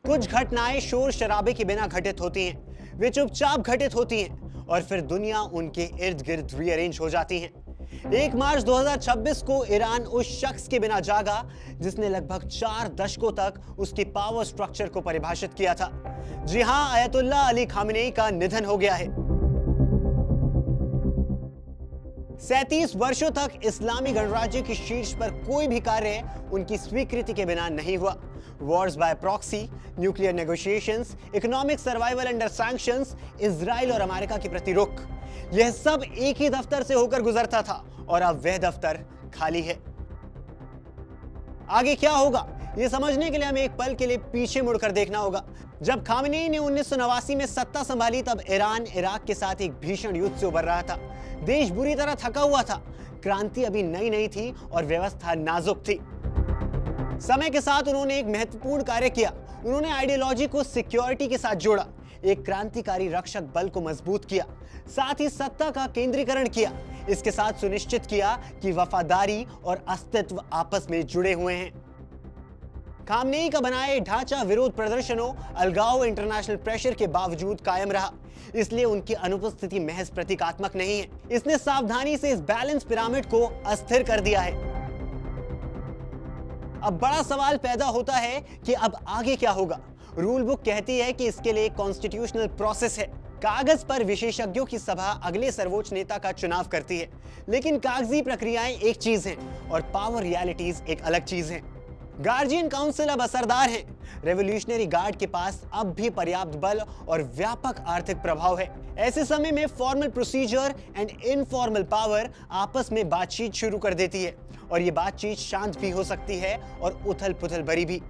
कुछ घटनाएं शोर शराबे के बिना घटित होती हैं, वे चुपचाप घटित होती हैं और फिर दुनिया उनके इर्द गिर्द रीअरेंज हो जाती है। 1 मार्च 2026 को ईरान उस शख्स के बिना जागा जिसने लगभग 4 दशकों तक उसके पावर स्ट्रक्चर को परिभाषित किया था। जी हां, अयतुल्ला अली खामेनेई का निधन हो गया है। 37 वर्षों तक इस्लामी गणराज्य के शीर्ष पर कोई भी कार्य उनकी स्वीकृति के बिना नहीं हुआ। Wars bye proxy, nuclear negotiations, economic survival under sanctions, Israel और अमेरिका की प्रतिरोध, यह सब एक ही दफ्तर से होकर गुजरता था और अब वह दफ्तर खाली है। आगे क्या होगा, यह समझने के लिए हमें एक पल के लिए पीछे मुड़कर देखना होगा। जब खामेनेई ने 1989 में सत्ता संभाली तब ईरान इराक के साथ एक भीषण युद्ध से उबर रहा था। देश बुरी तरह थका हुआ था, क्रांति अभी नई नई थी और व्यवस्था नाजुक थी। समय के साथ उन्होंने एक महत्वपूर्ण कार्य किया। उन्होंने आइडियोलॉजी को सिक्योरिटी के साथ जोड़ा, एक क्रांतिकारी रक्षक बल को मजबूत किया, साथ ही सत्ता का केंद्रीकरण किया। इसके साथ सुनिश्चित किया कि वफादारी और अस्तित्व आपस में जुड़े हुए हैं। खामेनेई का बनाया ढांचा विरोध प्रदर्शनों, अलगाव, इंटरनेशनल प्रेशर के बावजूद कायम रहा, इसलिए उनकी अनुपस्थिति महज प्रतीकात्मक नहीं है। इसने सावधानी से इस बैलेंस पिरामिड को अस्थिर कर दिया है। अब बड़ा सवाल पैदा होता है कि अब आगे क्या होगा। रूल बुक कहती है कि इसके लिए कॉन्स्टिट्यूशनल प्रोसेस है। कागज पर विशेषज्ञों की सभा अगले सर्वोच्च नेता का चुनाव करती है, लेकिन कागजी प्रक्रियाएं एक चीज हैं और पावर रियलिटीज एक अलग चीज हैं। गार्जियन काउंसिल अब असरदार है। रेवोल्यूशनरी गार्ड के पास अब भी पर्याप्त बल और व्यापक आर्थिक प्रभाव है। ऐसे समय में formal procedure and informal power आपस में बातचीत शुरू कर देती है और ये बातचीत शांत भी हो सकती है और उथल पुथल भरी भी।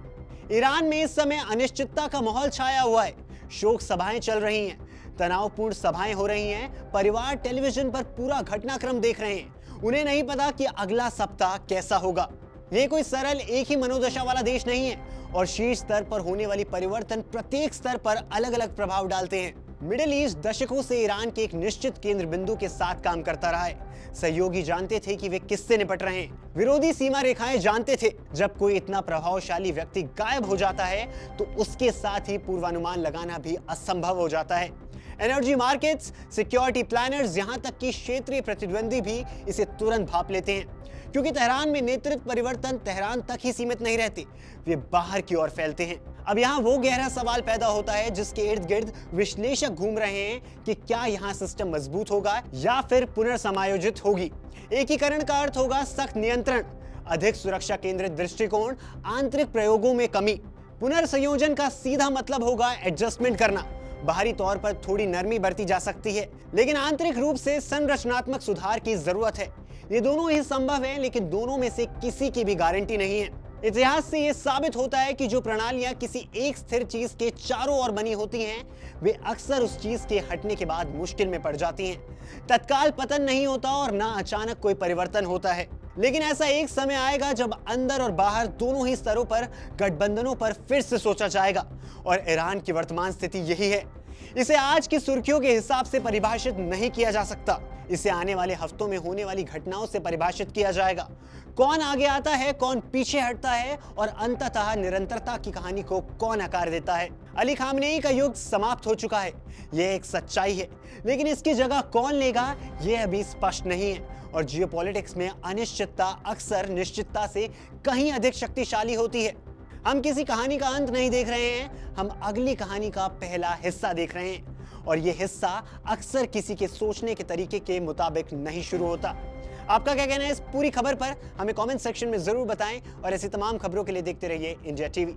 ईरान में इस समय अनिश्चितता का माहौल छाया हुआ है। शोक सभाएं चल रही हैं, तनावपूर्ण सभाएं हो रही हैं, परिवार टेलीविजन पर पूरा घटनाक्रम देख रहे हैं। उन्हें नहीं पता कि अगला सप्ताह कैसा होगा। ये कोई सरल एक ही मनोदशा वाला देश नहीं है और शीर्ष स्तर पर होने वाली परिवर्तन प्रत्येक स्तर पर अलग अलग प्रभाव डालते हैं। मिडिल ईस्ट दशकों से ईरान के एक निश्चित केंद्र बिंदु के साथ काम करता रहा है। सहयोगी जानते थे कि वे किससे निपट रहे हैं, विरोधी सीमा रेखाएं जानते थे। जब कोई इतना प्रभावशाली व्यक्ति गायब हो जाता है तो उसके साथ ही पूर्वानुमान लगाना भी असंभव हो जाता है। एनर्जी मार्केट्स, सिक्योरिटी प्लानर्स, यहां तक कि क्षेत्रीय प्रतिद्वंदी भी इसे तुरंत भांप लेते हैं, क्योंकि तेहरान में नेतृत्व परिवर्तन तेहरान तक ही सीमित नहीं रहते, वे बाहर की ओर फैलते हैं। अब यहाँ वो गहरा सवाल पैदा होता है जिसके इर्द गिर्द विश्लेषक घूम रहे हैं कि क्या यहाँ सिस्टम मजबूत होगा या फिर पुनर्समायोजित होगी। एकीकरण का अर्थ होगा सख्त नियंत्रण, अधिक सुरक्षा केंद्रित दृष्टिकोण, आंतरिक प्रयोगों में कमी। पुनर्संयोजन का सीधा मतलब होगा एडजस्टमेंट करना। बाहरी तौर पर थोड़ी नरमी बरती जा सकती है, लेकिन आंतरिक रूप से संरचनात्मक सुधार की जरूरत है। ये दोनों ही संभव है, लेकिन दोनों में से किसी की भी गारंटी नहीं है। इतिहास से यह साबित होता है कि जो प्रणालियां किसी एक स्थिर चीज के चारों ओर बनी होती हैं, वे अक्सर उस चीज के हटने के बाद मुश्किल में पड़ जाती हैं। तत्काल पतन नहीं होता और ना अचानक कोई परिवर्तन होता है, लेकिन ऐसा एक समय आएगा जब अंदर और बाहर दोनों ही स्तरों पर गठबंधनों पर फिर से सोचा जाएगा और ईरान की वर्तमान स्थिति यही है। इसे आज की सुर्खियों के हिसाब से परिभाषित नहीं किया जा सकता, इसे आने वाले हफ्तों में होने वाली घटनाओं से परिभाषित किया जाएगा। कौन आगे आता है, कौन पीछे हटता है और अंततः निरंतरता की कहानी को कौन आकार देता है। अली खामेनेई का युग समाप्त हो चुका है, यह एक सच्चाई है, लेकिन इसकी जगह कौन लेगा यह अभी स्पष्ट नहीं है। और जियोपॉलिटिक्स में अनिश्चितता अक्सर निश्चितता से कहीं अधिक शक्तिशाली होती है। हम किसी कहानी का अंत नहीं देख रहे हैं, हम अगली कहानी का पहला हिस्सा देख रहे हैं और यह हिस्सा अक्सर किसी के सोचने के तरीके के मुताबिक नहीं शुरू होता। आपका क्या कहना है इस पूरी खबर पर, हमें कमेंट सेक्शन में जरूर बताएं और ऐसी तमाम खबरों के लिए देखते रहिए इंडिया टीवी।